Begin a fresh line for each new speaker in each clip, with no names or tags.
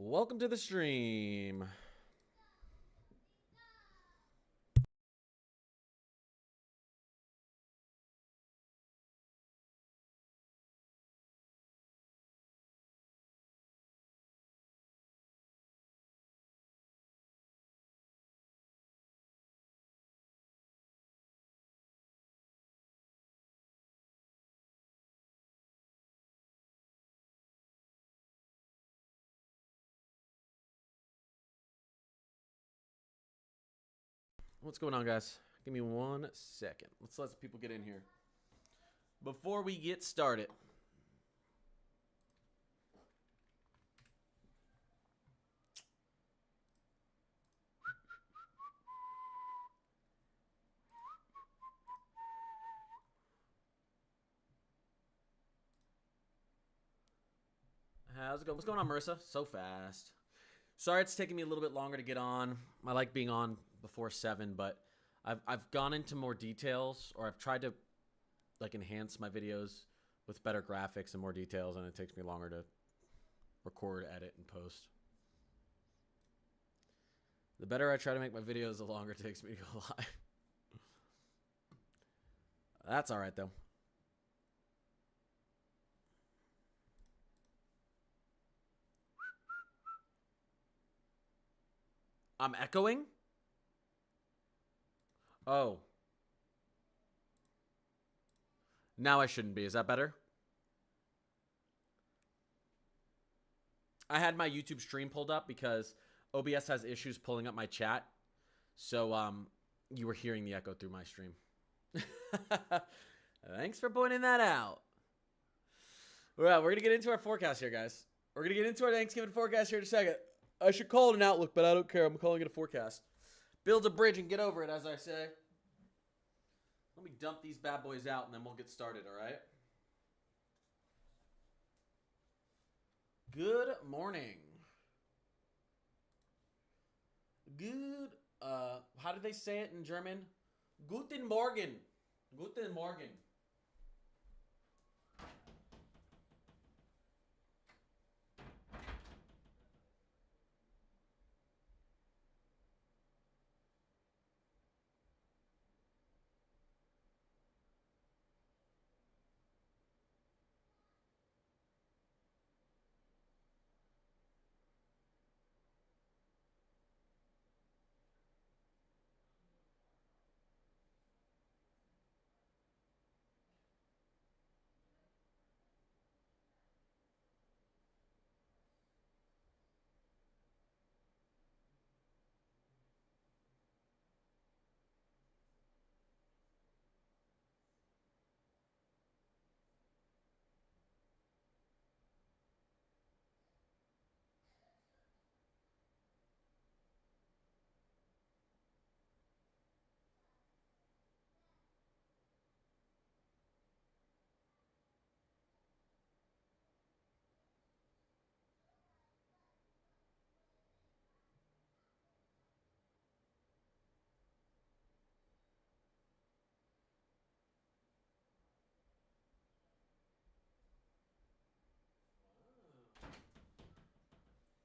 Welcome to the stream. What's going on, guys? Give me 1 second. Let's let people get in here. Before we get started, how's it going? What's going on, Marissa? So fast. Sorry it's taking me a little bit longer to get on. I like being on before 7, but I've gone into more details, or I've tried to like enhance my videos with better graphics and more details, and it takes me longer to record, edit, and post. The better I try to make my videos, the longer it takes me to go live. That's all right, though. I'm echoing? Oh. Now I shouldn't be. Is that better? I had my YouTube stream pulled up because OBS has issues pulling up my chat. So, you were hearing the echo through my stream. Thanks for pointing that out. All right, we're going to get into our forecast here, guys. We're going to get into our Thanksgiving forecast here in a second. I should call it an outlook, but I don't care. I'm calling it a forecast. Build a bridge and get over it, as I say. Let me dump these bad boys out, and then we'll get started, all right? Good morning. Good, how do they say it in German? Guten Morgen. Guten Morgen.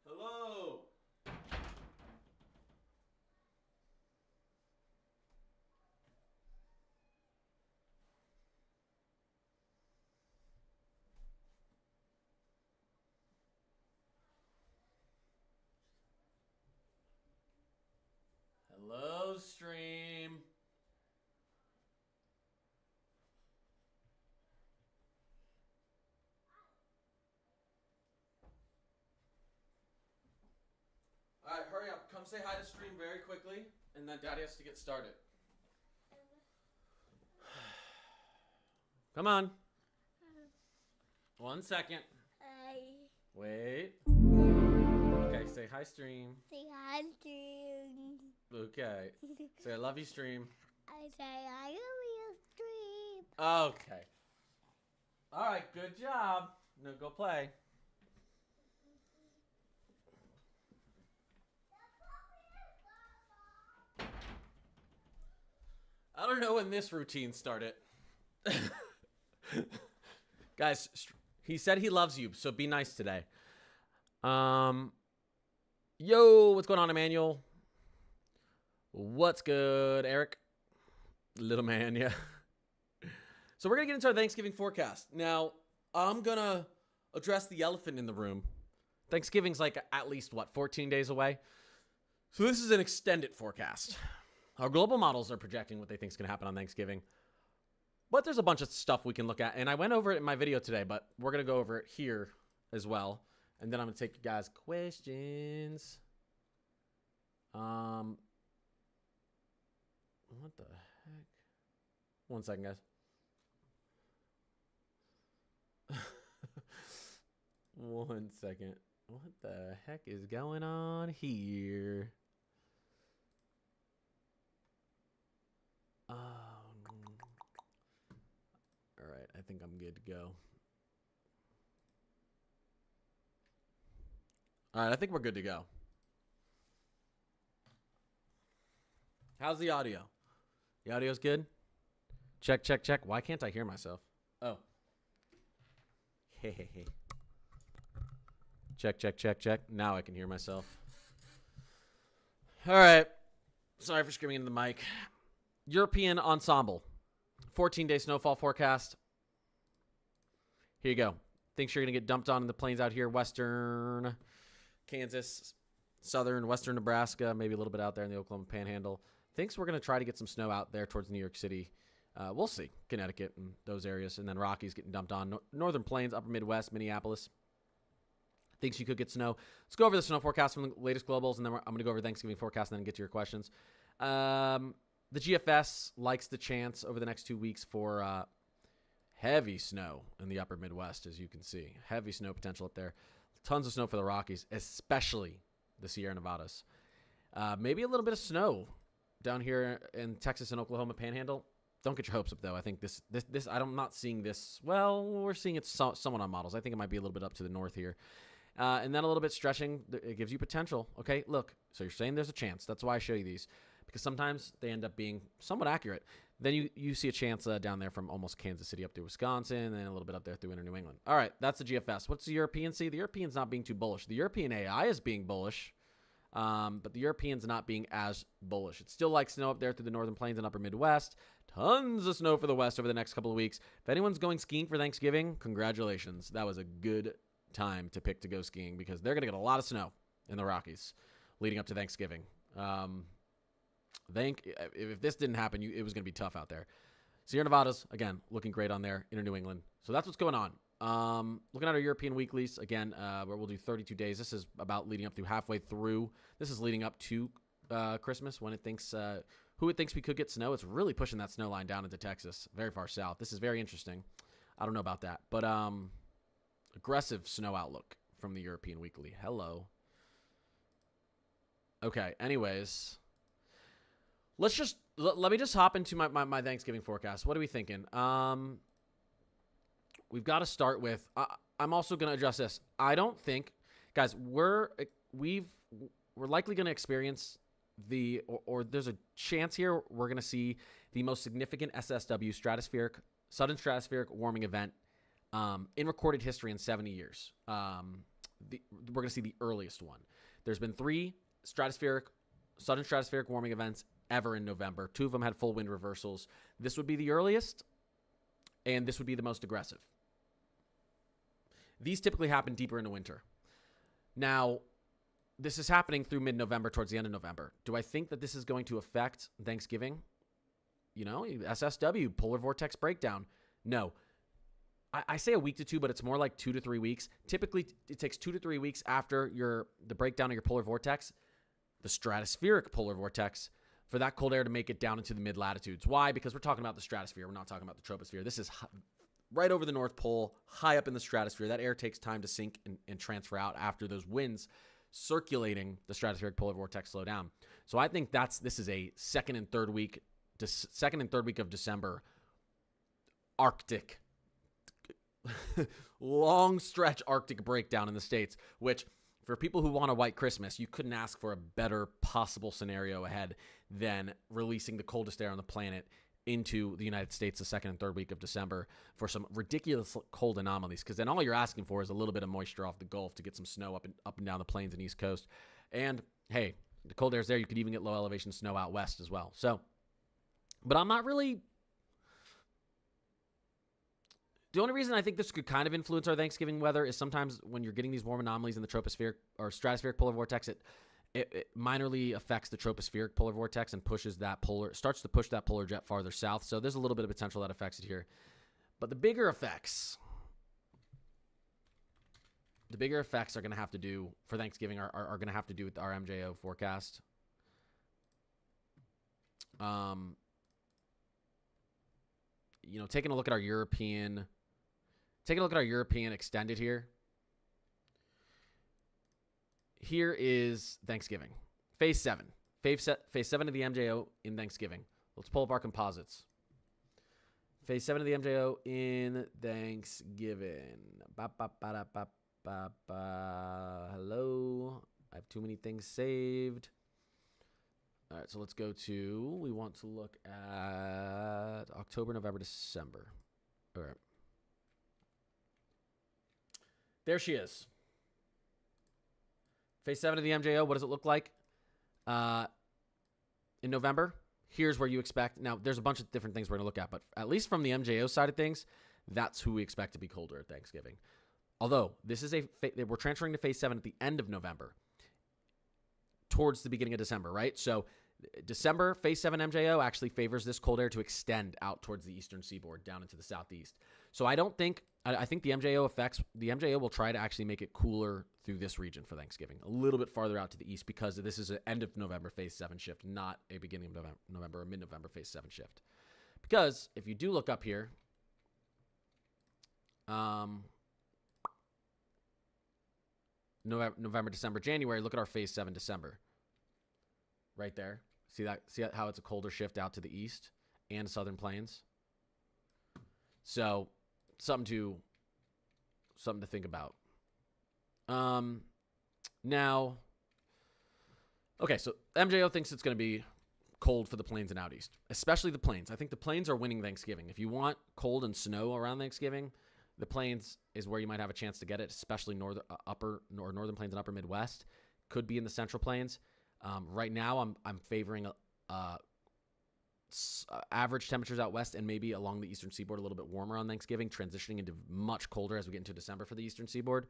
Hello. Hello, stream. All right, hurry up. Come say hi to stream very quickly, and then Daddy has to get started. Come on. 1 second.
Hi.
Wait. Okay, say hi, stream.
Say hi, stream.
Okay. Say I love you, stream.
I say I love you, stream.
Okay. All right, good job. Now go play. I don't know when this routine started. Guys, he said he loves you, so be nice today. Yo, what's going on, Emmanuel? What's good, Eric? Little man, yeah. So we're going to get into our Thanksgiving forecast. Now, I'm going to address the elephant in the room. Thanksgiving's like at least, 14 days away? So this is an extended forecast. Our global models are projecting what they think is going to happen on Thanksgiving. But there's a bunch of stuff we can look at. And I went over it in my video today, but we're going to go over it here as well. And then I'm going to take you guys' questions. What the heck? 1 second, guys. 1 second. What the heck is going on here? All right, I think I'm good to go. All right, I think we're good to go. How's the audio? The audio's good? Check, check, check. Why can't I hear myself? Oh. Hey, hey, hey. Check, check, check, check. Now I can hear myself. All right. Sorry for screaming into the mic. European ensemble. 14-day snowfall forecast. Here you go. Thinks you're going to get dumped on in the plains out here. Western Kansas, southern, western Nebraska, maybe a little bit out there in the Oklahoma Panhandle. Thinks we're going to try to get some snow out there towards New York City. We'll see. Connecticut and those areas. And then Rockies getting dumped on. Northern Plains, upper Midwest, Minneapolis. Thinks you could get snow. Let's go over the snow forecast from the latest globals, and then I'm going to go over Thanksgiving forecast and then get to your questions. The GFS likes the chance over the next 2 weeks for heavy snow in the upper Midwest, as you can see. Heavy snow potential up there. Tons of snow for the Rockies, especially the Sierra Nevadas. Maybe a little bit of snow down here in Texas and Oklahoma Panhandle. Don't get your hopes up, though. I think this I'm not seeing this. Well, we're seeing it somewhat on models. I think it might be a little bit up to the north here. And then a little bit stretching. It gives you potential. Okay, look. So you're saying there's a chance. That's why I show you these. Because sometimes they end up being somewhat accurate. Then you see a chance down there from almost Kansas City up to Wisconsin, and then a little bit up there through inner New England. All right, that's the GFS. What's the European see? The European's not being too bullish. The European AI is being bullish, but the European's not being as bullish. It's still like snow up there through the northern plains and upper Midwest. Tons of snow for the West over the next couple of weeks. If anyone's going skiing for Thanksgiving, congratulations. That was a good time to pick to go skiing because they're going to get a lot of snow in the Rockies leading up to Thanksgiving. If this didn't happen, it was going to be tough out there. Sierra Nevadas, again, looking great on there, inner New England. So that's what's going on. Looking at our European weeklies, again, where we'll do 32 days. This is about leading up through halfway through. This is leading up to Christmas when it thinks who it thinks we could get snow. It's really pushing that snow line down into Texas, very far south. This is very interesting. I don't know about that. But aggressive snow outlook from the European weekly. Hello. Okay, anyways. Let me just hop into my Thanksgiving forecast. What are we thinking? We've got to start with, I'm also going to address this. I don't think, guys, we're likely going to experience or there's a chance here we're going to see the most significant SSW sudden stratospheric warming event in recorded history in 70 years. We're going to see the earliest one. There's been 3 sudden stratospheric warming events ever in November. 2 of them had full wind reversals. This would be the earliest, and this would be the most aggressive. These typically happen deeper into winter. Now, this is happening through mid-November towards the end of November. Do I think that this is going to affect Thanksgiving? SSW, polar vortex breakdown. No. I say a week to 2, but it's more like 2 to 3 weeks. Typically, it takes 2 to 3 weeks after the breakdown of your polar vortex, the stratospheric polar vortex, for that cold air to make it down into the mid-latitudes. Why? Because we're talking about the stratosphere. We're not talking about the troposphere. This is right over the North Pole, high up in the stratosphere. That air takes time to sink and transfer out after those winds circulating the stratospheric polar vortex slow down. So I think this is a second and third week of December Arctic, long stretch Arctic breakdown in the States, which for people who want a white Christmas, you couldn't ask for a better possible scenario ahead than releasing the coldest air on the planet into the United States the second and third week of December for some ridiculous cold anomalies. Because then all you're asking for is a little bit of moisture off the Gulf to get some snow up and down the plains and East Coast. And hey, the cold air's there. You could even get low elevation snow out west as well. So, but I'm not really. The only reason I think this could kind of influence our Thanksgiving weather is sometimes when you're getting these warm anomalies in the tropospheric or stratospheric polar vortex, it minorly affects the tropospheric polar vortex and starts to push that polar jet farther south. So there's a little bit of potential that affects it here. But the bigger effects are going to have to do for Thanksgiving are going to have to do with our MJO forecast. Taking a look at our European extended here. Here is Thanksgiving. Phase 7. Phase 7 of the MJO in Thanksgiving. Let's pull up our composites. Phase 7 of the MJO in Thanksgiving. Hello. I have too many things saved. All right, so let's go to, we want to look at October, November, December. All right. There she is. Phase 7 of the MJO, what does it look like? In November, here's where you expect. Now, there's a bunch of different things we're going to look at, but at least from the MJO side of things, that's who we expect to be colder at Thanksgiving. Although, this is we're transferring to Phase 7 at the end of November, towards the beginning of December, right? So, December, Phase 7 MJO actually favors this cold air to extend out towards the eastern seaboard, down into the southeast. So, I think the MJO will try to actually make it cooler through this region for Thanksgiving, a little bit farther out to the east, because this is an end of November Phase 7 shift, not a beginning of November or mid-November Phase 7 shift. Because if you do look up here, November, December, January, look at our Phase 7 December. Right there. See how it's a colder shift out to the east and southern plains? So, something to think about. Now, okay, so MJO thinks it's going to be cold for the plains and out east, especially the plains. I think the plains are winning Thanksgiving. If you want cold and snow around Thanksgiving, the plains is where you might have a chance to get it, especially northern plains and upper Midwest. Could be in the central plains. Right now, I'm favoring average temperatures out west and maybe along the eastern seaboard a little bit warmer on Thanksgiving, transitioning into much colder as we get into December for the eastern seaboard.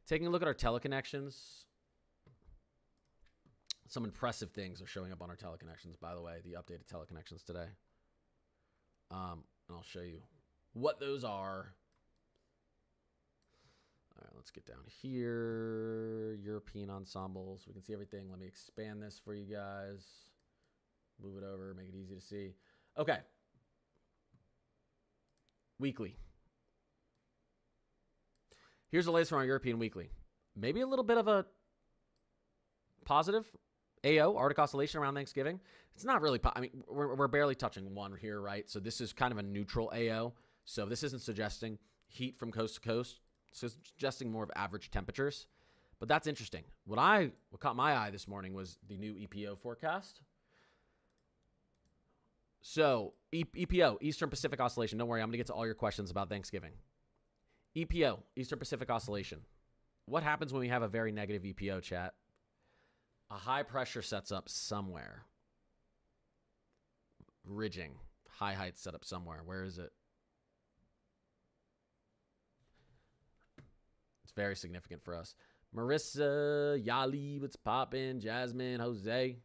Taking a look at our teleconnections, some impressive things are showing up on our teleconnections, by the way, the updated teleconnections today. And I'll show you what those are. All right, let's get down here. European ensembles. We can see everything. Let me expand this for you guys. Move it over, make it easy to see. Okay. Weekly. Here's the latest from our European weekly. Maybe a little bit of a positive AO, Arctic oscillation around Thanksgiving. It's not really, we're barely touching one here, right? So this is kind of a neutral AO. So this isn't suggesting heat from coast to coast. It's suggesting more of average temperatures. But that's interesting. What caught my eye this morning was the new EPO forecast. So EPO, Eastern Pacific Oscillation. Don't worry, I'm going to get to all your questions about Thanksgiving. EPO, Eastern Pacific Oscillation. What happens when we have a very negative EPO, chat? A high pressure sets up somewhere. Ridging. High height set up somewhere. Where is it? It's very significant for us. Marissa, Yali, what's poppin'? Jasmine, Jose.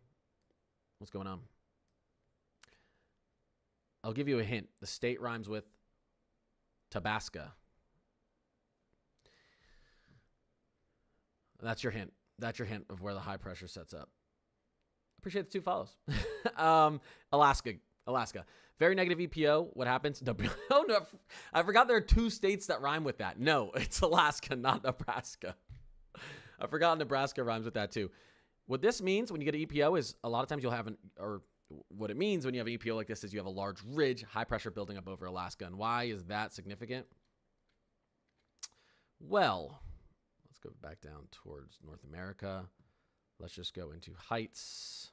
What's going on? I'll give you a hint. The state rhymes with Tabasco. That's your hint. That's your hint of where the high pressure sets up. Appreciate the 2 follows. Alaska. Very negative EPO. What happens? Oh, no. I forgot there are 2 states that rhyme with that. No, it's Alaska, not Nebraska. I forgot Nebraska rhymes with that too. What this means when you get an EPO is a lot of times you'll have what it means when you have an EPO like this is you have a large ridge, high pressure building up over Alaska. And why is that significant? Well, let's go back down towards North America. Let's just go into heights.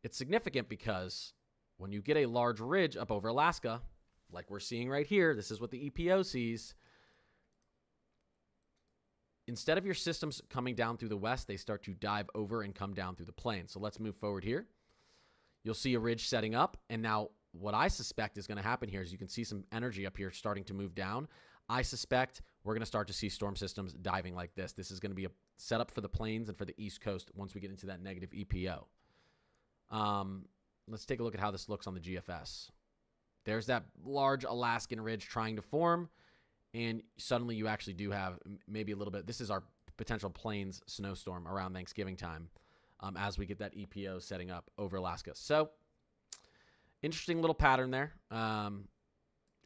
It's significant because when you get a large ridge up over Alaska, like we're seeing right here, this is what the EPO sees. instead of your systems coming down through the west, they start to dive over and come down through the plains. So let's move forward here. You'll see a ridge setting up. And now what I suspect is going to happen here is you can see some energy up here starting to move down. I suspect we're going to start to see storm systems diving like this. This is going to be a setup for the plains and for the East Coast once we get into that negative EPO. Let's take a look at how this looks on the GFS. There's that large Alaskan ridge trying to form, and suddenly you actually do have maybe a little bit. This is our potential plains snowstorm around Thanksgiving time as we get that EPO setting up over Alaska. So, interesting little pattern there.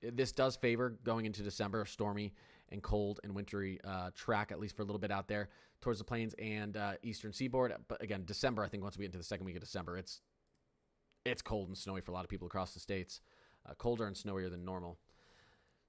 This does favor going into December, stormy and cold and wintry track, at least for a little bit out there towards the plains and eastern seaboard. But again, December, I think once we get into the second week of December, it's cold and snowy for a lot of people across the states. Colder and snowier than normal.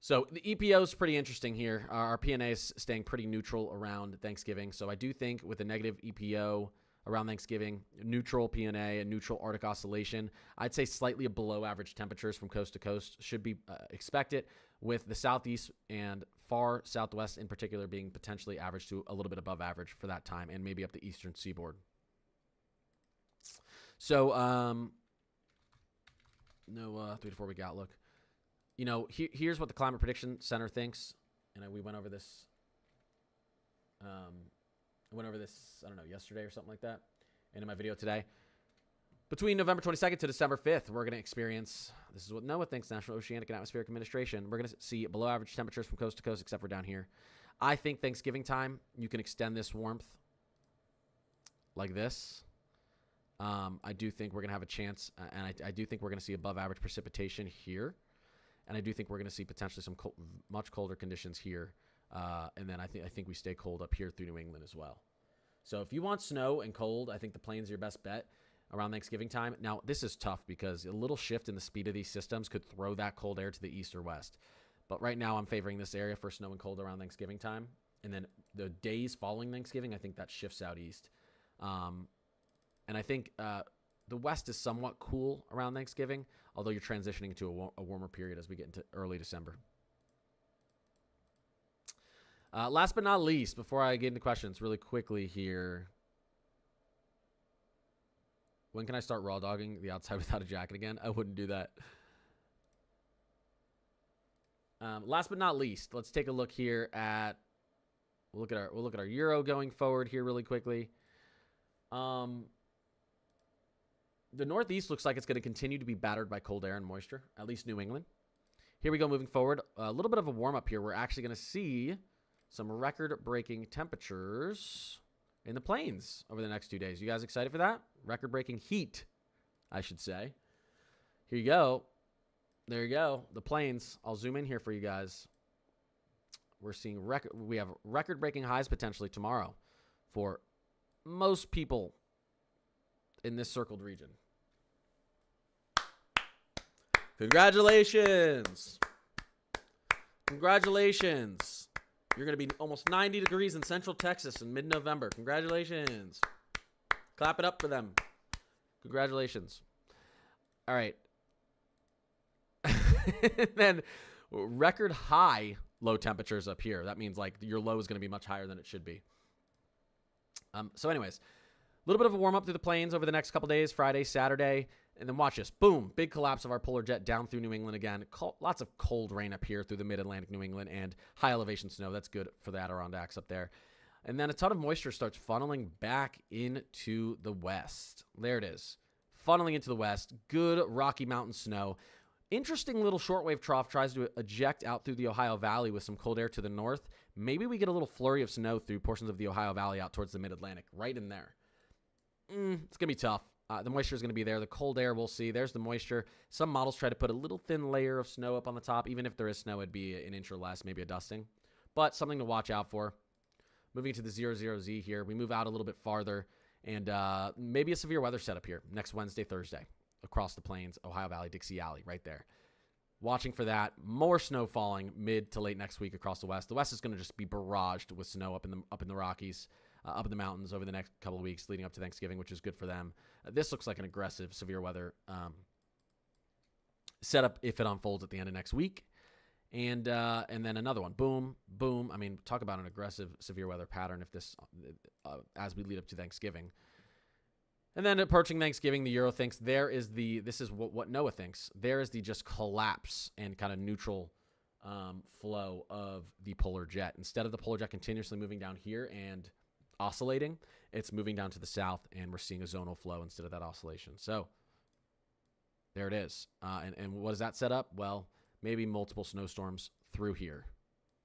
So the EPO is pretty interesting here. Our PNA is staying pretty neutral around Thanksgiving. So I do think with a negative EPO around Thanksgiving, neutral PNA and neutral Arctic oscillation, I'd say slightly below average temperatures from coast to coast should be expected, with the southeast and far southwest in particular being potentially average to a little bit above average for that time, and maybe up the eastern seaboard. So, no 3 to 4 week outlook. You know, here's what the Climate Prediction Center thinks. And we went over this. I don't know, yesterday or something like that. And in my video today. Between November 22nd to December 5th, we're going to experience, this is what NOAA thinks, National Oceanic and Atmospheric Administration. We're going to see below average temperatures from coast to coast, except for down here. I think Thanksgiving time, you can extend this warmth like this. I do think we're going to have a chance, and I do think we're going to see above average precipitation here. And I do think we're going to see potentially some much colder conditions here. And then I think we stay cold up here through New England as well. So if you want snow and cold, I think the plains are your best bet around Thanksgiving time. Now, this is tough because a little shift in the speed of these systems could throw that cold air to the east or west. But right now I'm favoring this area for snow and cold around Thanksgiving time. And then the days following Thanksgiving, I think that shifts out east. And I think the west is somewhat cool around Thanksgiving, although you're transitioning into a warmer period as we get into early December. Last but not least, before I get into questions really quickly here, when can I start raw dogging the outside without a jacket again? I wouldn't do that. Last but not least, let's take a look here at we'll look at our euro going forward here really quickly. The Northeast looks like it's going to continue to be battered by cold air and moisture, at least New England. Here we go moving forward. A little bit of a warm-up here. We're actually going to see some record-breaking temperatures in the plains over the next 2 days. You guys excited for that? Record-breaking heat, I should say. Here you go. There you go. The plains. I'll zoom in here for you guys. We're seeing we have record-breaking highs potentially tomorrow for most people in this circled region. Congratulations. Congratulations. You're going to be almost 90 degrees in Central Texas in mid-November. Congratulations. Clap it up for them. Congratulations. All right. Then record high low temperatures up here. That means like your low is going to be much higher than it should be. So anyways, a little bit of a warm up through the plains over the next couple days, Friday, Saturday, and then watch this. Boom, big collapse of our polar jet down through New England again. Lots of cold rain up here through the mid-Atlantic New England and high elevation snow. That's good for the Adirondacks up there. And then a ton of moisture starts funneling back into the west. There it is. Funneling into the west. Good Rocky Mountain snow. Interesting little shortwave trough tries to eject out through the Ohio Valley with some cold air to the north. Maybe we get a little flurry of snow through portions of the Ohio Valley out towards the mid-Atlantic, right in there. It's going to be tough. The moisture is going to be there. The cold air, we'll see. There's the moisture. Some models try to put a little thin layer of snow up on the top. Even if there is snow, it'd be an inch or less, maybe a dusting. But something to watch out for. Moving to the 00Z here. We move out a little bit farther. And maybe a severe weather setup here next Wednesday, Thursday. Across the plains, Ohio Valley, Dixie Alley, right there. Watching for that. More snow falling mid to late next week across the west. The west is going to just be barraged with snow up in the Rockies, up in the mountains over the next couple of weeks leading up to Thanksgiving, which is good for them. This looks like an aggressive severe weather setup if it unfolds at the end of next week. And then another one, boom, boom. I mean, talk about an aggressive severe weather pattern if this, as we lead up to Thanksgiving. And then approaching Thanksgiving, the Euro thinks this is what NOAA thinks. There is the just collapse and kind of neutral flow of the polar jet. Instead of the polar jet continuously moving down here and oscillating, it's moving down to the south, and we're seeing a zonal flow instead of that oscillation. So there it is. And what does that set up? Well, maybe multiple snowstorms through here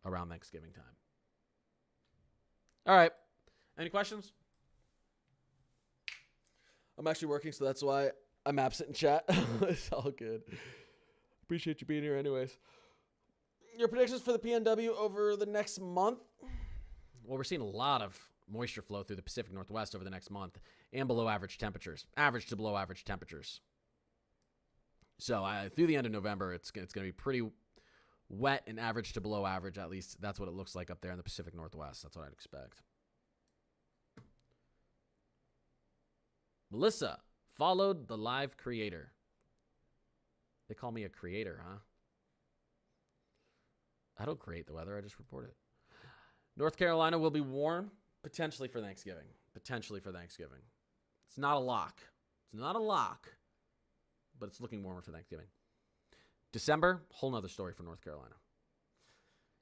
around Thanksgiving time. All right. Any questions? I'm actually working, so that's why I'm absent in chat. It's all good. Appreciate you being here anyways. Your predictions for the PNW over the next month? Well, we're seeing a lot of moisture flow through the Pacific Northwest over the next month and below average temperatures, average to below average temperatures. So through the end of November, it's going to be pretty wet and average to below average. At least that's what it looks like up there in the Pacific Northwest. That's what I'd expect. Melissa followed the live creator. They call me a creator, huh? I don't create the weather. I just report it. North Carolina will be warm, potentially for Thanksgiving. Potentially for Thanksgiving. It's not a lock. It's not a lock. But it's looking warmer for Thanksgiving. December, whole nother story for North Carolina.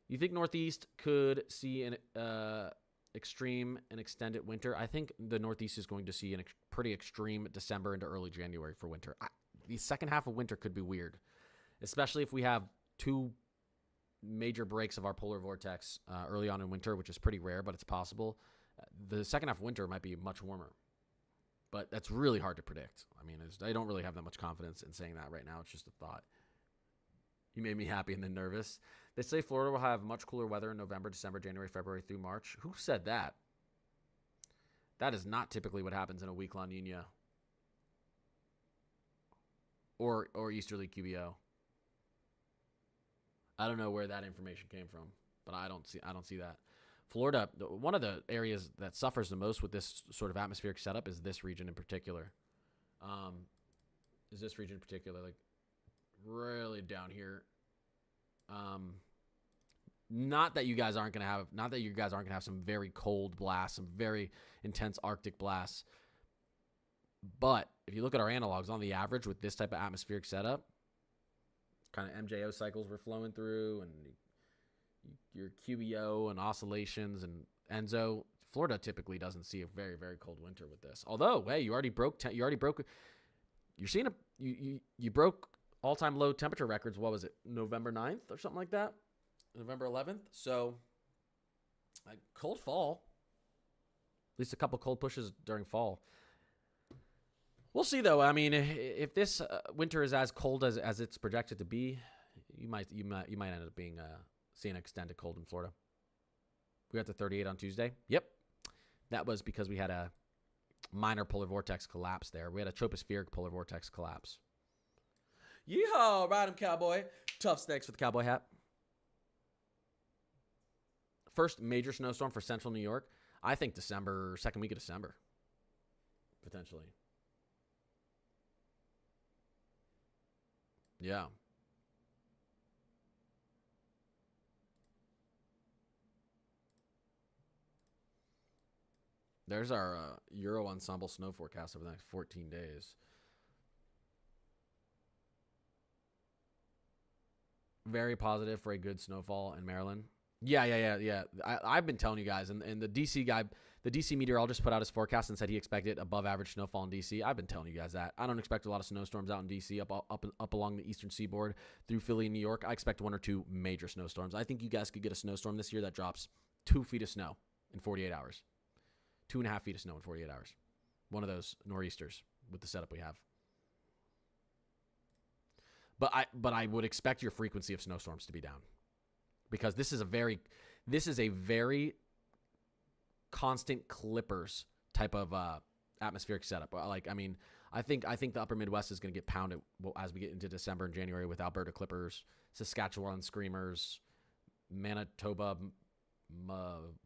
You think Northeast could see an extreme and extended winter? I think the Northeast is going to see a pretty extreme December into early January for winter. The second half of winter could be weird, especially if we have two major breaks of our polar vortex early on in winter, which is pretty rare, but it's possible. The second half of winter might be much warmer. But that's really hard to predict. I mean, I don't really have that much confidence in saying that right now. It's just a thought. You made me happy and then nervous. They say Florida will have much cooler weather in November, December, January, February through March. Who said that? That is not typically what happens in a week La Nina or easterly QBO. I don't know where that information came from, but I don't see that. Florida, one of the areas that suffers the most with this sort of atmospheric setup is this region in particular. Like really down here. Not that you guys aren't gonna have some very cold blasts, some very intense Arctic blasts. But if you look at our analogs on the average with this type of atmospheric setup, kind of MJO cycles we're flowing through, and your QBO and oscillations and Enzo, Florida typically doesn't see a very, very cold winter with this. Although, hey, you broke all-time low temperature records. What was it? November 9th or something like that? November 11th. So, like, cold fall. At least a couple cold pushes during fall. We'll see, though. I mean, if this winter is as cold as it's projected to be, you might end up being seeing extended cold in Florida. We got to 38 on Tuesday. Yep. That was because we had a minor polar vortex collapse there. We had a tropospheric polar vortex collapse. Yeehaw, ride him, cowboy. Tough snakes with the cowboy hat. First major snowstorm for central New York. I think December, second week of December. Potentially. Yeah. There's our Euro ensemble snow forecast over the next 14 days. Very positive for a good snowfall in Maryland. Yeah. I've been telling you guys, and the DC guy, the DC meteorologist put out his forecast and said he expected above average snowfall in DC. I've been telling you guys that. I don't expect a lot of snowstorms out in DC, up along the eastern seaboard through Philly and New York. I expect 1 or 2 major snowstorms. I think you guys could get a snowstorm this year that drops 2 feet of snow in 48 hours. 2.5 feet of snow in 48 hours. One of those nor'easters with the setup we have. But I would expect your frequency of snowstorms to be down, because this is a very constant clippers type of atmospheric setup. I think the upper Midwest is going to get pounded as we get into December and January with Alberta clippers, Saskatchewan screamers, Manitoba,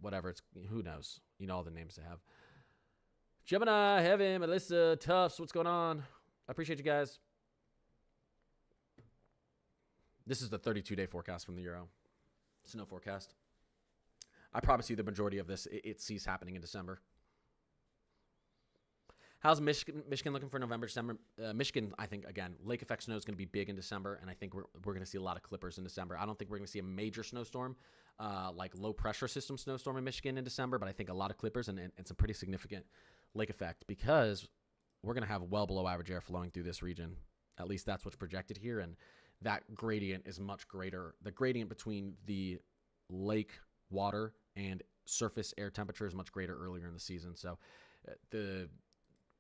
whatever it's, who knows? You know all the names they have. Gemini, Heaven, Melissa, Tufts, what's going on? I appreciate you guys. This is the 32-day forecast from the Euro. Snow forecast. I promise you the majority of this, it sees happening in December. How's Michigan looking for November, December? Michigan, I think, again, lake effect snow is going to be big in December, and I think we're going to see a lot of clippers in December. I don't think we're going to see a major snowstorm, like low-pressure system snowstorm in Michigan in December, but I think a lot of clippers and some pretty significant lake effect because we're going to have well below average air flowing through this region. At least that's what's projected here, and that gradient is much greater. The gradient between the lake water and surface air temperature is much greater earlier in the season. So the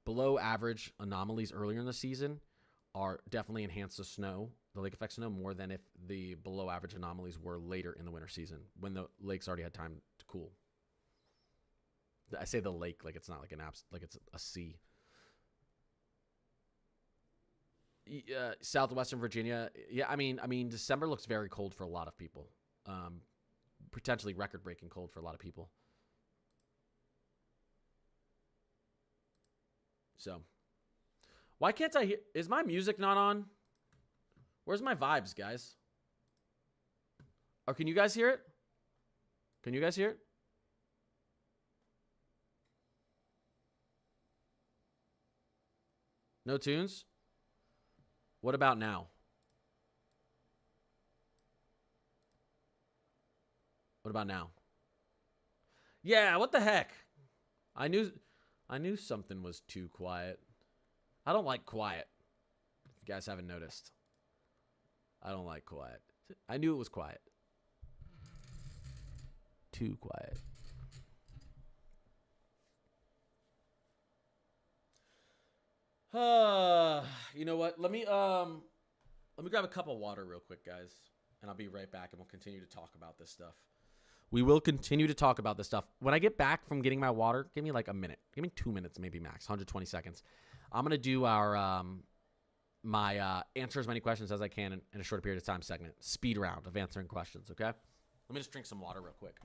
below average anomalies earlier in the season are definitely enhance the snow, the lake effect snow, more than if the below average anomalies were later in the winter season when the lakes already had time to cool. I say the lake like it's not like like it's a sea. Southwestern Virginia, yeah, I mean, December looks very cold for a lot of people. Potentially record-breaking cold for a lot of people. So, why can't I hear? Is my music not on? Where's my vibes, guys? Or can you guys hear it? Can you guys hear it? No tunes? What about now? What about now? Yeah, what the heck? I knew something was too quiet. I don't like quiet. If you guys haven't noticed. I don't like quiet. I knew it was quiet. Too quiet. You know what? Let me grab a cup of water real quick, guys, and I'll be right back and we'll continue to talk about this stuff. We will continue to talk about this stuff. When I get back from getting my water, give me like a minute. Give me 2 minutes, maybe max, 120 seconds. I'm going to do our my answer as many questions as I can in a short period of time segment. Speed round of answering questions, okay? Let me just drink some water real quick.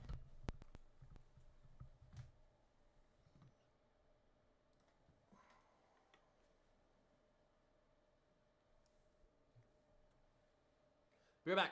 Be right back.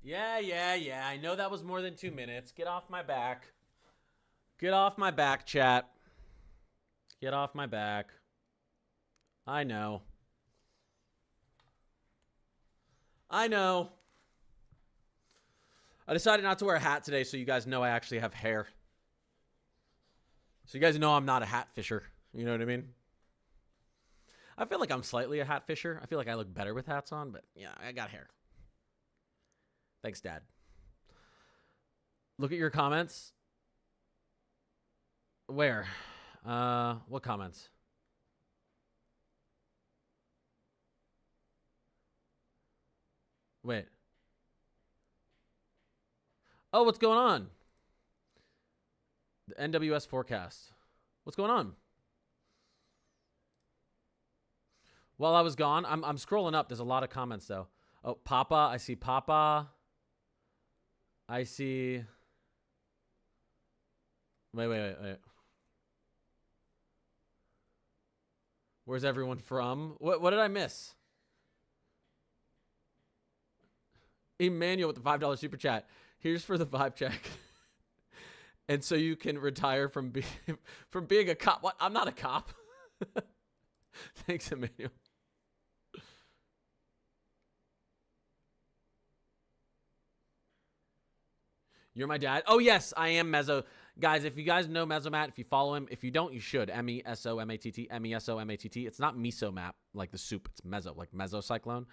Yeah. I know that was more than 2 minutes. Get off my back. Get off my back, chat. Get off my back. I know. I decided not to wear a hat today so you guys know I actually have hair. So you guys know I'm not a hat fisher. You know what I mean? I feel like I'm slightly a hat fisher. I feel like I look better with hats on, but yeah, I got hair. Thanks, Dad. Look at your comments. Where? What comments? Wait. Oh, what's going on? The NWS forecast. What's going on? While I was gone, I'm scrolling up. There's a lot of comments, though. Oh, Papa. I see Papa. I see... Wait. Where's everyone from? What did I miss? Emmanuel with the $5 super chat. Here's for the vibe check. And so you can retire from being a cop. What? I'm not a cop. Thanks, Emmanuel. You're my dad? Oh, yes, I am Mezzo. Guys, if you guys know Mesomat, if you follow him, if you don't, you should. M-E-S-O-M-A-T-T, M-E-S-O-M-A-T-T. It's not miso map, like the soup. It's Mezzo, like mesocyclone.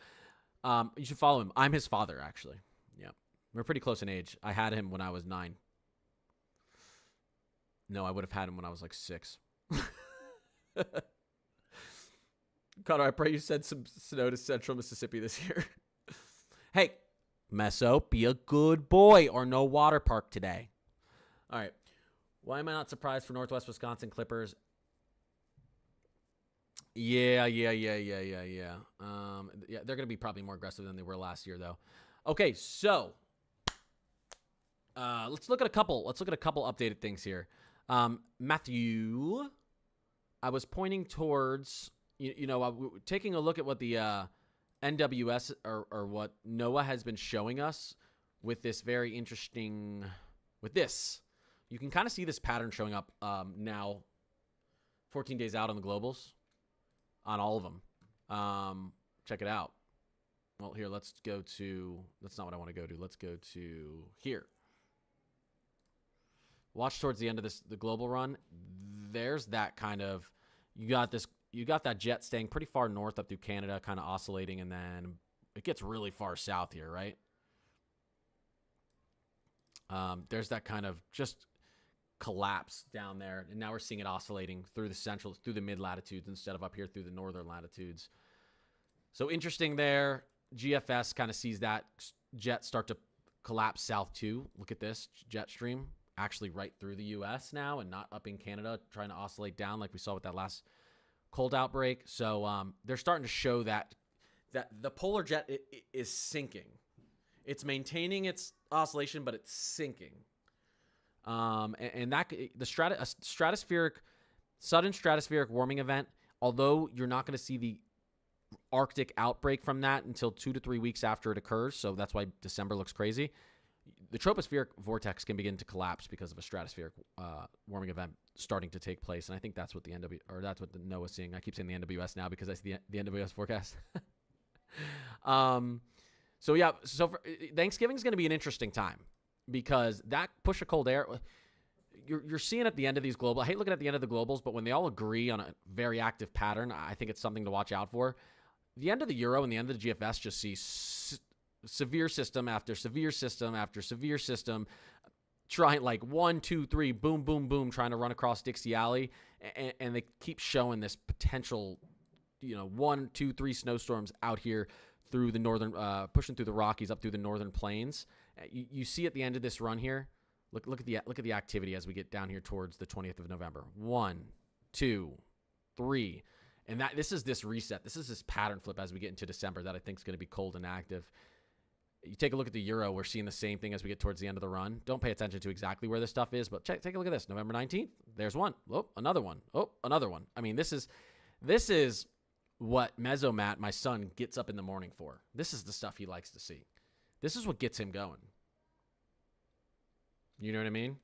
You should follow him. I'm his father, actually. Yeah. We're pretty close in age. I had him when I was 9. No, I would have had him when I was like 6. Connor, I pray you send some snow to central Mississippi this year. Hey, Meso, be a good boy or no water park today. All right. Why am I not surprised for Northwest Wisconsin Clippers? Yeah. Yeah, they're going to be probably more aggressive than they were last year, though. Okay, so let's look at a couple updated things here. Matthew, I was pointing towards, taking a look at what the NWS or what NOAA has been showing us with this very interesting, with this. You can kind of see this pattern showing up now 14 days out on the globals, on all of them. Check it out. Well, here, let's go to, that's not what I want to go to. Let's go to here. Watch towards the end of the global run. There's that kind of, you got that jet staying pretty far north up through Canada, kind of oscillating, and then it gets really far south here, right? There's that kind of just collapse down there, and now we're seeing it oscillating through the mid latitudes instead of up here through the northern latitudes. So interesting there. GFS kind of sees that jet start to collapse south too. Look at this jet stream actually right through the U.S. now and not up in Canada, trying to oscillate down like we saw with that last cold outbreak. So they're starting to show that the polar jet is sinking. It's maintaining its oscillation, but it's sinking. And that a sudden stratospheric warming event, although you're not going to see the Arctic outbreak from that until 2 to 3 weeks after it occurs. So that's why December looks crazy. The tropospheric vortex can begin to collapse because of a stratospheric warming event starting to take place. And I think that's what that's what the NOAA is seeing. I keep saying the NWS now because I see the NWS forecast. So yeah, for Thanksgiving is going to be an interesting time because that push of cold air, you're seeing at the end of these global. I hate looking at the end of the globals, but when they all agree on a very active pattern, I think it's something to watch out for. The end of the Euro and the end of the GFS just see severe system after severe system after severe system, trying like 1, 2, 3, boom, boom, boom, trying to run across Dixie Alley, and they keep showing this potential, 1, 2, 3 snowstorms out here through the northern, pushing through the Rockies up through the northern plains. You see at the end of this run here, look at the activity as we get down here towards the 20th of November. 1, 2, 3. And this is this reset. This is this pattern flip as we get into December that I think is going to be cold and active. You take a look at the Euro. We're seeing the same thing as we get towards the end of the run. Don't pay attention to exactly where this stuff is, but take a look at this. November 19th, there's one. Oh, another one. Oh, another one. I mean, this is what Mesomat, my son, gets up in the morning for. This is the stuff he likes to see. This is what gets him going. You know what I mean?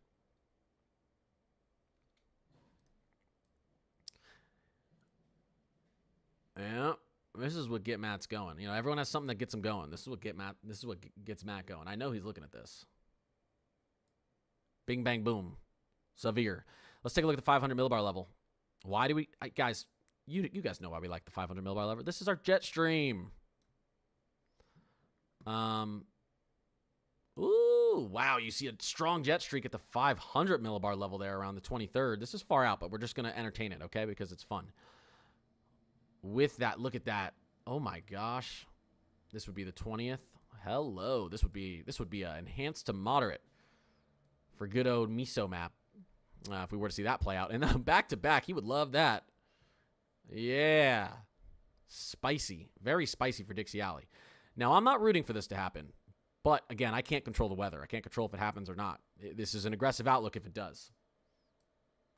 Yeah. This is what get Matt's going. You know, everyone has something that gets him going. This is what gets Matt going. I know he's looking at this. Bing, bang, boom. Severe. Let's take a look at the 500 millibar level. Why do we... guys, you guys know why we like the 500 millibar level. This is our jet stream. Ooh, wow. You see a strong jet streak at the 500 millibar level there around the 23rd. This is far out, but we're just going to entertain it, okay? Because it's fun. With that, look at that. Oh, my gosh. This would be the 20th. Hello. This would be enhanced to moderate for good old Miso map. If we were to see that play out. And then back to back, he would love that. Yeah. Spicy. Very spicy for Dixie Alley. Now, I'm not rooting for this to happen. But, again, I can't control the weather. I can't control if it happens or not. This is an aggressive outlook if it does.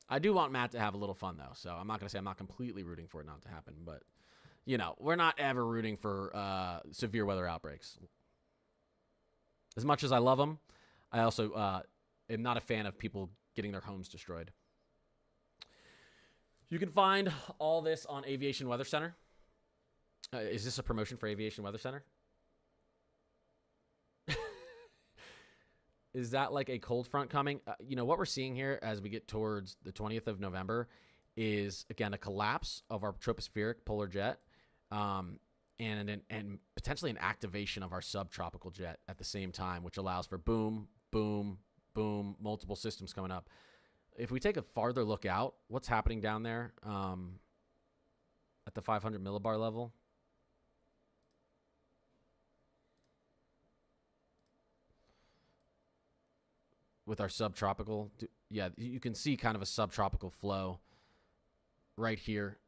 I do want Matt to have a little fun, though. So I'm not going to say I'm not completely rooting for it not to happen. But, you know, we're not ever rooting for severe weather outbreaks. As much as I love them, I also am not a fan of people getting their homes destroyed. You can find all this on Aviation Weather Center. Is this a promotion for Aviation Weather Center? Is that like a cold front coming? You know, what we're seeing here as we get towards the 20th of November is, again, a collapse of our tropospheric polar jet and potentially an activation of our subtropical jet at the same time, which allows for boom, boom, boom, multiple systems coming up. If we take a farther look out, what's happening down there at the 500 millibar level? With our subtropical, yeah, you can see kind of a subtropical flow right here.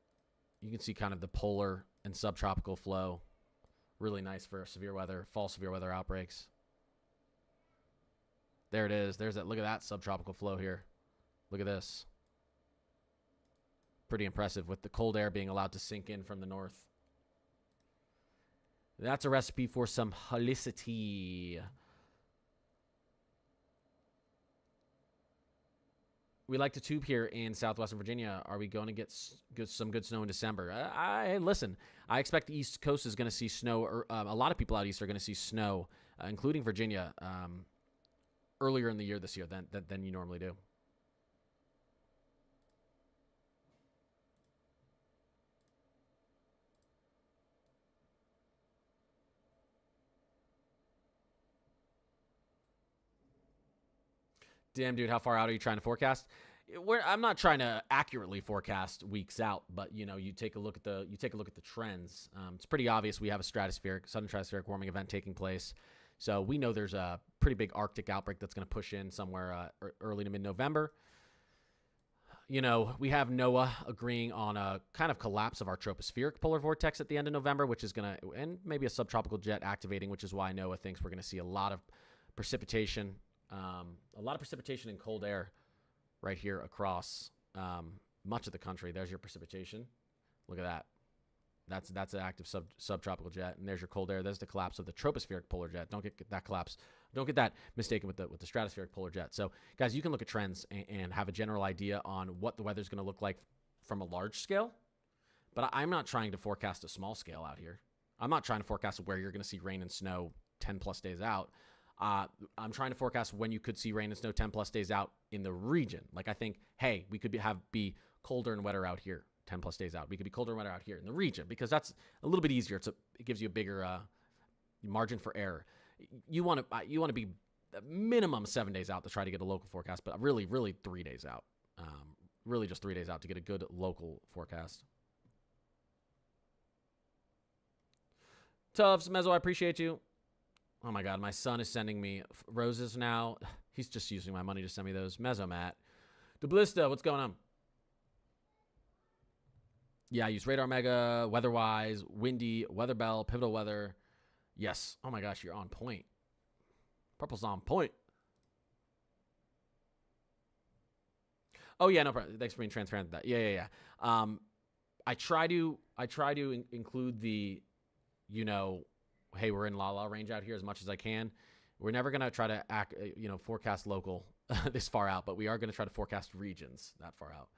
You can see kind of the polar and subtropical flow. Really nice for severe weather, fall severe weather outbreaks. There it is. There's that. Look at that subtropical flow here. Look at this. Pretty impressive with the cold air being allowed to sink in from the north. That's a recipe for some helicity. We like to tube here in southwestern Virginia. Are we going to get some good snow in December? Listen, I expect the East Coast is going to see snow. Or, a lot of people out east are going to see snow, including Virginia, earlier in the year this year than you normally do. Damn, dude, how far out are you trying to forecast? I'm not trying to accurately forecast weeks out, but you know, you take a look at the trends. It's pretty obvious we have a sudden stratospheric warming event taking place. So we know there's a pretty big Arctic outbreak that's going to push in somewhere early to mid-November. You know, we have NOAA agreeing on a kind of collapse of our tropospheric polar vortex at the end of November, which is going to, and maybe a subtropical jet activating, which is why NOAA thinks we're going to see a lot of precipitation. In cold air right here across much of the country. There's your precipitation. Look at that. That's an active subtropical jet, and there's your cold air. There's the collapse of the tropospheric polar jet. Don't get that collapse. Don't get that mistaken with the stratospheric polar jet. So, guys, you can look at trends and have a general idea on what the weather's going to look like from a large scale. But I'm not trying to forecast a small scale out here. I'm not trying to forecast where you're going to see rain and snow 10 plus days out. I'm trying to forecast when you could see rain and snow 10 plus days out in the region. Like, I think, hey, we could be colder and wetter out here 10 plus days out. We could be colder and wetter out here in the region because that's a little bit easier. It gives you a bigger margin for error. You want to be minimum 7 days out to try to get a local forecast, but really 3 days out. Really just 3 days out to get a good local forecast. Tubbs, Mezzo, I appreciate you. Oh my God, my son is sending me roses now. He's just using my money to send me those. Mezzo Matt. Dublista, what's going on? Yeah, I use Radar Mega, WeatherWise, Windy, Weather Bell, Pivotal Weather. Yes. Oh my gosh, you're on point. Purple's on point. Oh yeah, no problem. Thanks for being transparent with that. Yeah. I try to include the, you know, hey, we're in la range out here as much as I can. We're never going to try to forecast local this far out, but we are going to try to forecast regions that far out.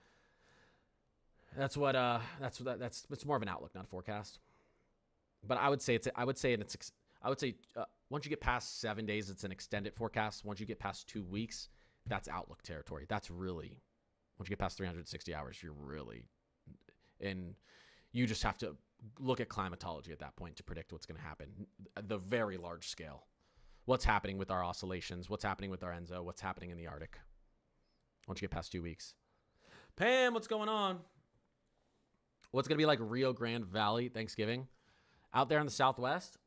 It's more of an outlook, not a forecast. But I would say once you get past 7 days, it's an extended forecast. Once you get past 2 weeks, that's outlook territory. That's really, once you get past 360 hours, you're really, and you just have to look at climatology at that point to predict what's going to happen. The very large scale. What's happening with our oscillations? What's happening with our ENSO? What's happening in the Arctic? Once you get past 2 weeks. Pam, what's going on? What's going to be like Rio Grande Valley Thanksgiving? Out there in the Southwest?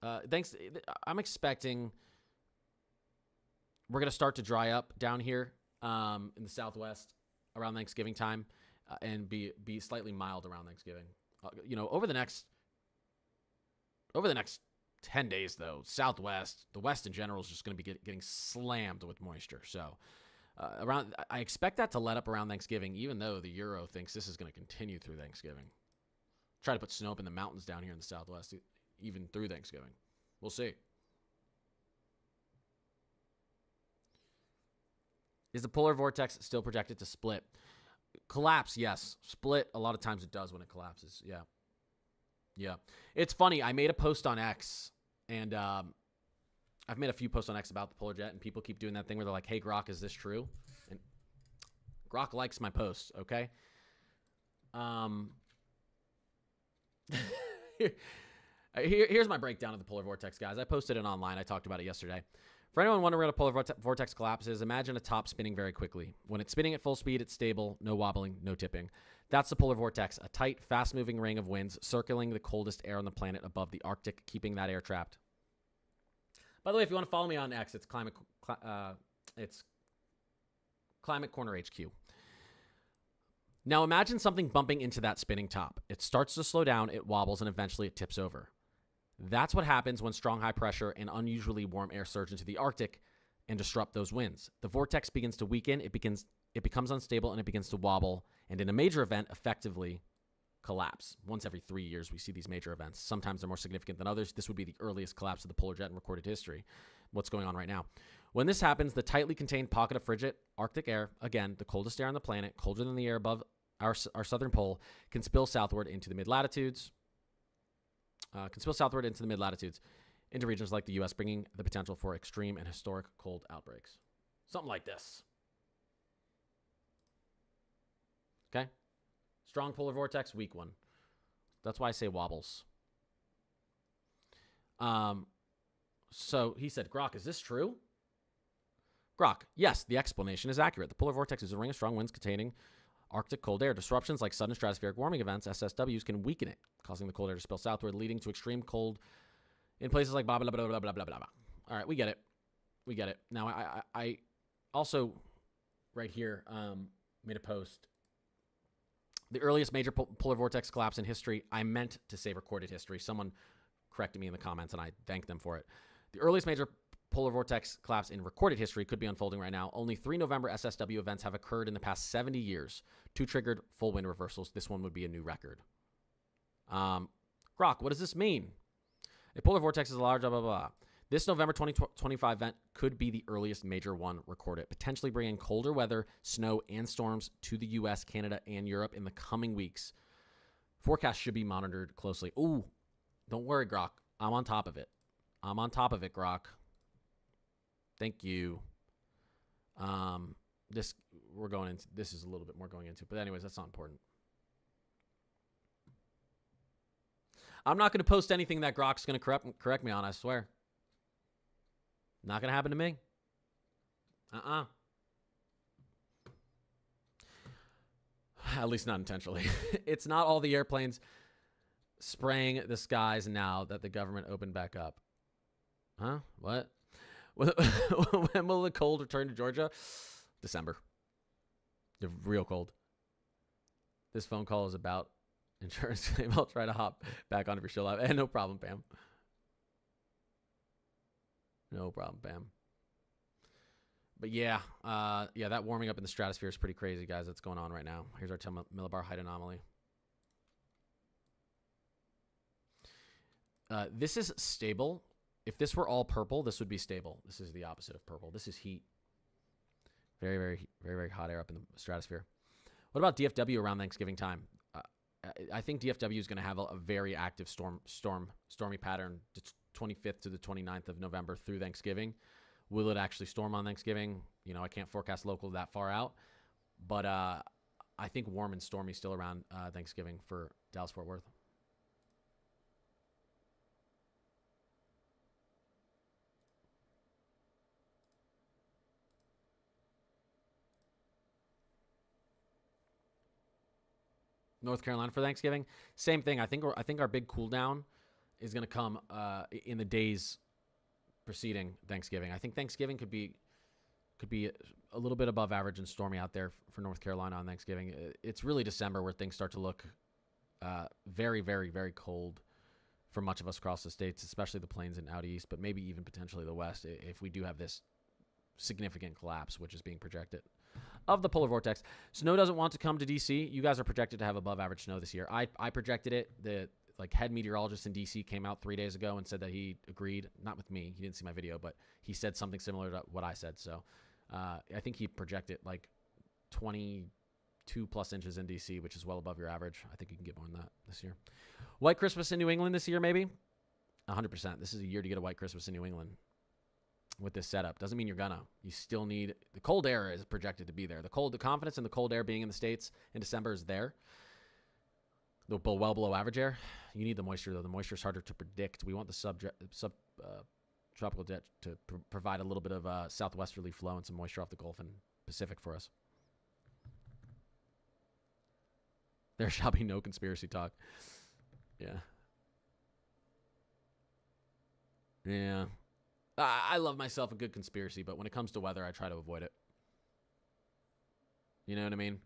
I'm expecting we're going to start to dry up down here in the Southwest around Thanksgiving time and be slightly mild around Thanksgiving. Over the next 10 days, though, Southwest, the West in general is just going to be getting slammed with moisture. So I expect that to let up around Thanksgiving, even though the Euro thinks this is going to continue through Thanksgiving. Try to put snow up in the mountains down here in the Southwest, even through Thanksgiving. We'll see. Is the polar vortex still projected to split? Collapse, yes. Split, a lot of times it does when it collapses. Yeah. Yeah. It's funny. I made a post on X, and I've made a few posts on X about the polar jet, and people keep doing that thing where they're like, hey, Grok, is this true? And Grok likes my posts, okay? Here's my breakdown of the polar vortex, guys. I posted it online. I talked about it yesterday. For anyone wondering what a polar vortex collapse is, imagine a top spinning very quickly. When it's spinning at full speed, it's stable, no wobbling, no tipping. That's the polar vortex, a tight, fast-moving ring of winds circling the coldest air on the planet above the Arctic, keeping that air trapped. By the way, if you want to follow me on X, it's Climate Corner HQ. Now imagine something bumping into that spinning top. It starts to slow down, it wobbles, and eventually it tips over. That's what happens when strong high pressure and unusually warm air surge into the Arctic and disrupt those winds. The vortex begins to weaken, it becomes unstable, and it begins to wobble, and in a major event, effectively collapse. Once every 3 years, we see these major events. Sometimes they're more significant than others. This would be the earliest collapse of the polar jet in recorded history. What's going on right now? When this happens, the tightly contained pocket of frigid Arctic air, again, the coldest air on the planet, colder than the air above our southern pole, can spill southward into the mid-latitudes. Into regions like the U.S., bringing the potential for extreme and historic cold outbreaks. Something like this. Okay? Strong polar vortex, weak one. That's why I say wobbles. So he said, Grok, is this true? Grok, yes, the explanation is accurate. The polar vortex is a ring of strong winds containing Arctic cold air. Disruptions like sudden stratospheric warming events, SSWs, can weaken it, causing the cold air to spill southward, leading to extreme cold in places like blah, blah, blah, blah, blah, blah, blah, blah. All right, we get it. Now, I also, right here, made a post. The earliest major polar vortex collapse in history, I meant to say recorded history. Someone corrected me in the comments, and I thank them for it. The earliest major polar vortex collapse in recorded history could be unfolding right now. Only 3 November SSW events have occurred in the past 70 years. 2 triggered full wind reversals. This one would be a new record. Grok, what does this mean? A polar vortex is a large blah, blah, blah. This November 2025 event could be the earliest major one recorded, potentially bringing colder weather, snow, and storms to the U.S., Canada, and Europe in the coming weeks. Forecasts should be monitored closely. Ooh, don't worry, Grok. I'm on top of it. Grok. Thank you. This is a little bit more going into, but anyways, that's not important. I'm not going to post anything that Grok's going to correct me on, I swear. Not going to happen to me. At least not intentionally. It's not all the airplanes spraying the skies now that the government opened back up. Huh? What? When will the cold return to Georgia? December. The real cold. This phone call is about insurance claim. I'll try to hop back on if you're still live. No problem, Pam. No problem, Pam. But yeah, that warming up in the stratosphere is pretty crazy, guys. That's going on right now. Here's our 10 millibar height anomaly. This is stable. If this were all purple, this would be stable. This is the opposite of purple. This is heat. Very, very, very, very hot air up in the stratosphere. What about DFW around Thanksgiving time? I think DFW is going to have a very active stormy pattern, the 25th to the 29th of November through Thanksgiving. Will it actually storm on Thanksgiving? You know, I can't forecast local that far out, but I think warm and stormy still around Thanksgiving for Dallas-Fort Worth. North Carolina for Thanksgiving, same thing. I think our big cool down is going to come in the days preceding Thanksgiving. I think Thanksgiving could be a little bit above average and stormy out there for North Carolina on Thanksgiving. It's really December where things start to look very, very, very cold for much of us across the states, especially the plains and out east, but maybe even potentially the west if we do have this significant collapse, which is being projected, of the polar vortex. Snow doesn't want to come to D.C. You guys are projected to have above average snow this year. I projected it. The head meteorologist in D.C. came out 3 days ago and said that he agreed. Not with me. He didn't see my video, but he said something similar to what I said. So I think he projected like 22 plus inches in D.C., which is well above your average. I think you can get more than that this year. White Christmas in New England this year, maybe? 100%. This is a year to get a white Christmas in New England. With this setup doesn't mean you're gonna. You still need the cold air is projected to be there. The confidence in the cold air being in the States in December is there. The well below average air. You need the moisture though. The moisture is harder to predict. We want the tropical jet to provide a little bit of southwesterly flow and some moisture off the Gulf and Pacific for us. There shall be no conspiracy talk. Yeah. Yeah. I love myself a good conspiracy, but when it comes to weather, I try to avoid it. You know what I mean?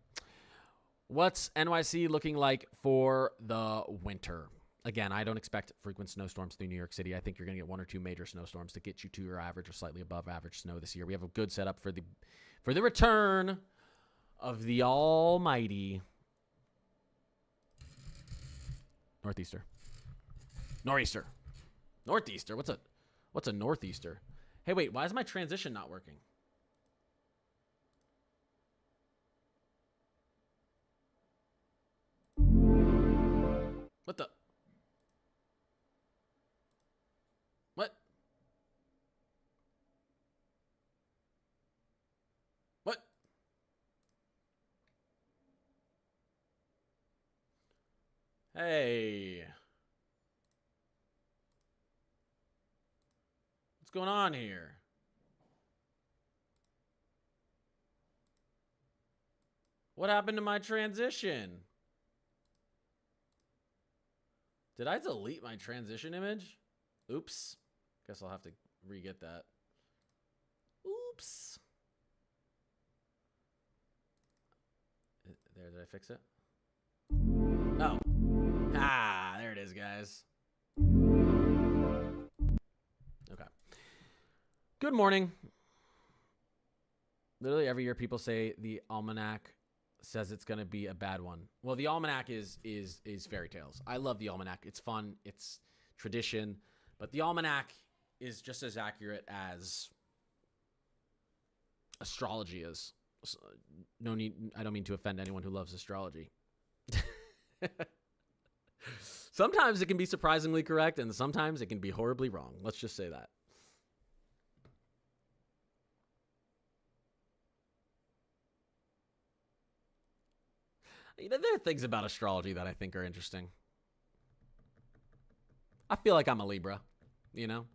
What's NYC looking like for the winter? Again, I don't expect frequent snowstorms through New York City. I think you're going to get 1 or 2 major snowstorms to get you to your average or slightly above average snow this year. We have a good setup for the return of the almighty Northeaster. What's a northeaster? Hey, wait, why is my transition not working? What the? What? What? Hey. What's going on here? What happened to my transition? Did I delete my transition image? Oops. Guess I'll have to re-get that. Oops. There, did I fix it? Oh. Ah, there it is, guys. Okay. Good morning. Literally every year people say the almanac says it's going to be a bad one. Well, the almanac is fairy tales. I love the almanac. It's fun. It's tradition. But the almanac is just as accurate as astrology is. No need. I don't mean to offend anyone who loves astrology. Sometimes it can be surprisingly correct, and sometimes it can be horribly wrong. Let's just say that. You know, there are things about astrology that I think are interesting. I feel like I'm a Libra, you know?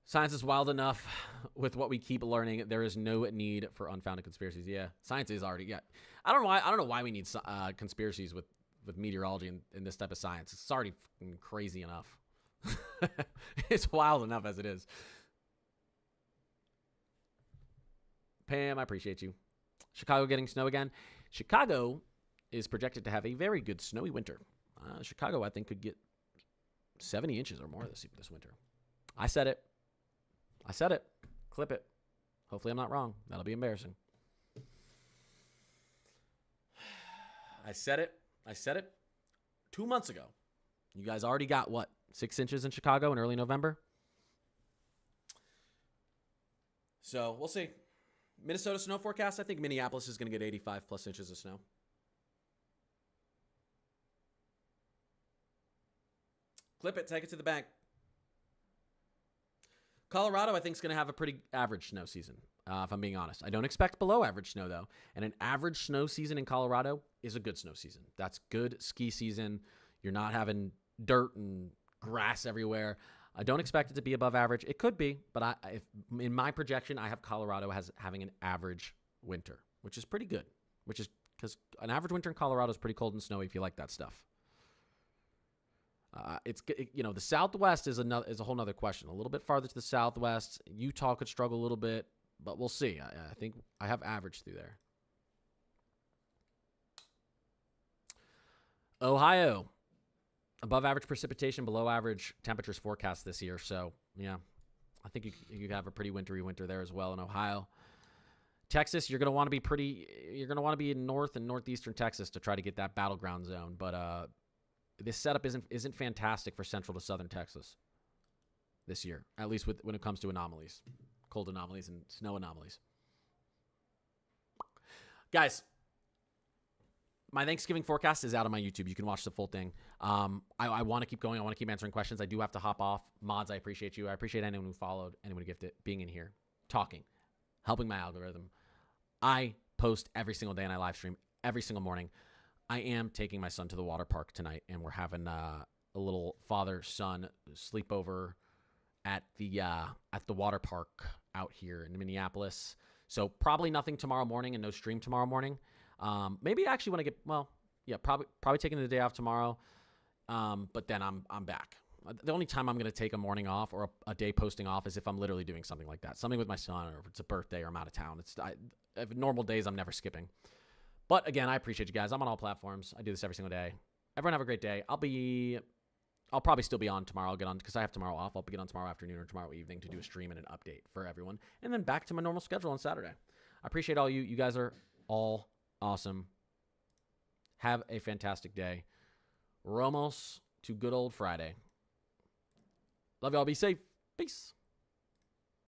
Science is wild enough with what we keep learning. There is no need for unfounded conspiracies. Yeah, science is already, yeah. I don't know why we need conspiracies with meteorology and this type of science. It's already crazy enough. It's wild enough as it is. Pam, I appreciate you. Chicago getting snow again. Chicago is projected to have a very good snowy winter. Chicago, I think, could get 70 inches or more this winter. I said it. Clip it. Hopefully I'm not wrong. That'll be embarrassing. I said it 2 months ago. You guys already got, what, 6 inches in Chicago in early November? So we'll see. Minnesota snow forecast, I think Minneapolis is going to get 85 plus inches of snow. Clip it. Take it to the bank. Colorado, I think, is going to have a pretty average snow season, if I'm being honest. I don't expect below average snow, though. And an average snow season in Colorado is a good snow season. That's good ski season. You're not having dirt and grass everywhere. I don't expect it to be above average. It could be, but in my projection, I have Colorado having an average winter, which is pretty good. Which is because an average winter in Colorado is pretty cold and snowy if you like that stuff. The Southwest is a whole nother question. A little bit farther to the Southwest, Utah could struggle a little bit, but we'll see. I think I have average through there. Ohio, above average precipitation, below average temperatures forecast this year. So yeah, I think you have a pretty wintry winter there as well in Ohio. Texas, you're going to want to be in north and northeastern Texas to try to get that battleground zone, but this setup isn't fantastic for central to southern Texas this year, at least when it comes to anomalies, cold anomalies and snow anomalies. Guys, my Thanksgiving forecast is out on my YouTube. You can watch the full thing. I want to keep going. I want to keep answering questions. I do have to hop off. Mods, I appreciate you. I appreciate anyone who followed, anyone who gifted, being in here, talking, helping my algorithm. I post every single day and I live stream every single morning. I am taking my son to the water park tonight, and we're having a little father-son sleepover at the water park out here in Minneapolis. So probably nothing tomorrow morning and no stream tomorrow morning. Maybe I actually want to probably taking the day off tomorrow. But then I'm back. The only time I'm going to take a morning off or a day posting off is if I'm literally doing something like that, something with my son, or if it's a birthday or I'm out of town. Normal days I'm never skipping. But again, I appreciate you guys. I'm on all platforms. I do this every single day. Everyone have a great day. I'll probably still be on tomorrow. I'll get on because I have tomorrow off. I'll get on tomorrow afternoon or tomorrow evening to do a stream and an update for everyone. And then back to my normal schedule on Saturday. I appreciate all you. You guys are all awesome. Have a fantastic day. We're almost to good old Friday. Love y'all. Be safe. Peace.